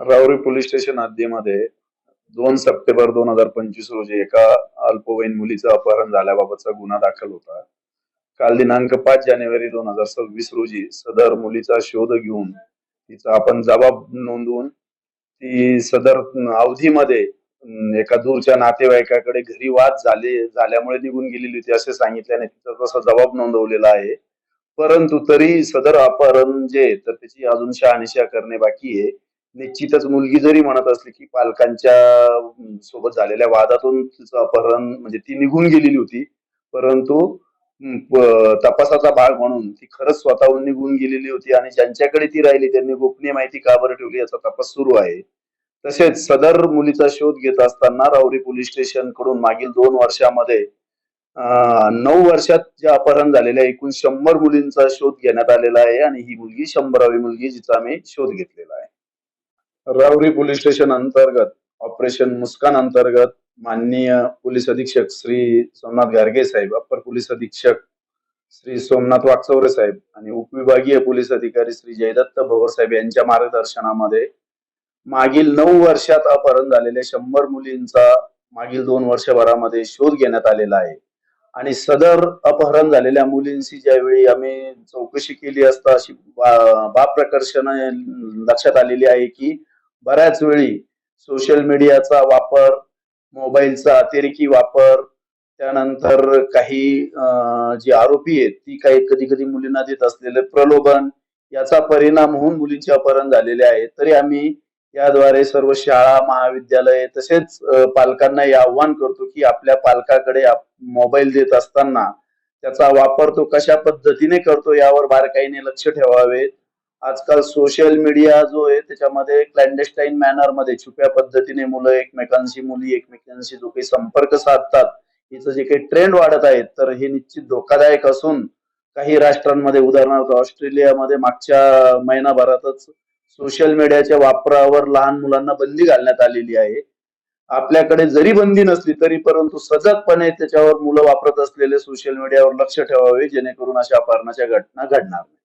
Rahuri police station हद्दीमध्ये 2 September 2025 रोजी एका अल्पवयीन मुलीचं अपहरण झाल्याबाबतचा गुन्हा दाखल होता. काल दिनांक 5 जानेवारी 2026 रोजी सदर मुलीचा शोध घेऊन तिचा आपण जबाब नोंदवून ती सदर अवधीमध्ये एका दूरच्या नातेवाईकाकडे घरी वाद झाल्यामुळे निघून गेलेली होती असे सांगितल्याने तिचा तसा जबाब नोंदवलेला आहे. परंतु तरी सदर अपहरण जे आहे, तर त्याची अजून शहानिशा करणे बाकी आहे. निश्चितच मुलगी जरी म्हणत असली की पालकांच्या सोबत झालेल्या वादातून तिचं अपहरण म्हणजे ती निघून गेलेली होती. परंतु तपासाचा भाग म्हणून ती खरंच स्वतःहून निघून गेलेली होती आणि ज्यांच्याकडे ती राहिली त्यांनी गोपनीय माहिती का बरं ठेवली याचा तपास सुरू आहे. तसेच सदर मुलीचा शोध घेत असताना राहुरी पोलीस स्टेशन कडून मागील 2 वर्षामध्ये 9 वर्षात जे अपहरण झालेल्या एकूण 100 मुलींचा शोध घेण्यात आलेला आहे आणि ही मुलगी 100वी मुलगी जिचा आम्ही शोध घेतलेला आहे. राहुरी पोलीस स्टेशन अंतर्गत ऑपरेशन मुस्कान अंतर्गत माननीय पोलीस अधीक्षक श्री सोमनाथ गार्गे साहेब, अप्पर पोलीस अधीक्षक श्री सोमनाथ वाकचौरे साहेब आणि उपविभागीय पोलीस अधिकारी श्री जयदत्त भवर साहेब यांच्या मार्गदर्शनामध्ये मागील 9 वर्षात अपहरण झालेल्या 100 मुलींचा मागील 2 वर्षभरामध्ये शोध घेण्यात आलेला आहे. आणि सदर अपहरण झालेल्या मुलींची ज्यावेळी आम्ही चौकशी केली असता अशी बाब प्रकर्षाने लक्षात आलेली आहे की बऱ्याच वेळी सोशल मीडियाचा वापर, मोबाईलचा अतिरेकी वापर, त्यानंतर काही जी आरोपी आहेत ती काही कधी कधी मुलींना देत असलेले प्रलोभन याचा परिणाम होऊन मुलींचे अपहरण झालेले आहे. तरी आम्ही याद्वारे सर्व शाळा, महाविद्यालय तसेच पालकांना हे आव्हान करतो की आपल्या पालकाकडे मोबाईल देत असताना त्याचा वापर तो कशा पद्धतीने करतो यावर बारकाईने लक्ष ठेवावे. आजकाल सोशल मीडिया जो आहे त्याच्यामध्ये क्लॅन्डेस्टाईन मॅनर मध्ये छुप्या पद्धतीने मुली एकमेकांशी जो काही संपर्क साधतात, हिचं जे काही ट्रेंड वाढत आहेत तर हे निश्चित धोकादायक असून काही राष्ट्रांमध्ये उदाहरणार्थ ऑस्ट्रेलियामध्ये मागच्या महिनाभरातच सोशल मीडियाच्या वापरावर लहान मुलांना बंदी घालण्यात आलेली आहे. आपल्याकडे जरी बंदी नसली तरी परंतु सजगपणे त्याच्यावर मुलं वापरत असलेले सोशल मीडियावर लक्ष ठेवावे जेणेकरून अशा अपहरणाच्या घटना घडणार नाही.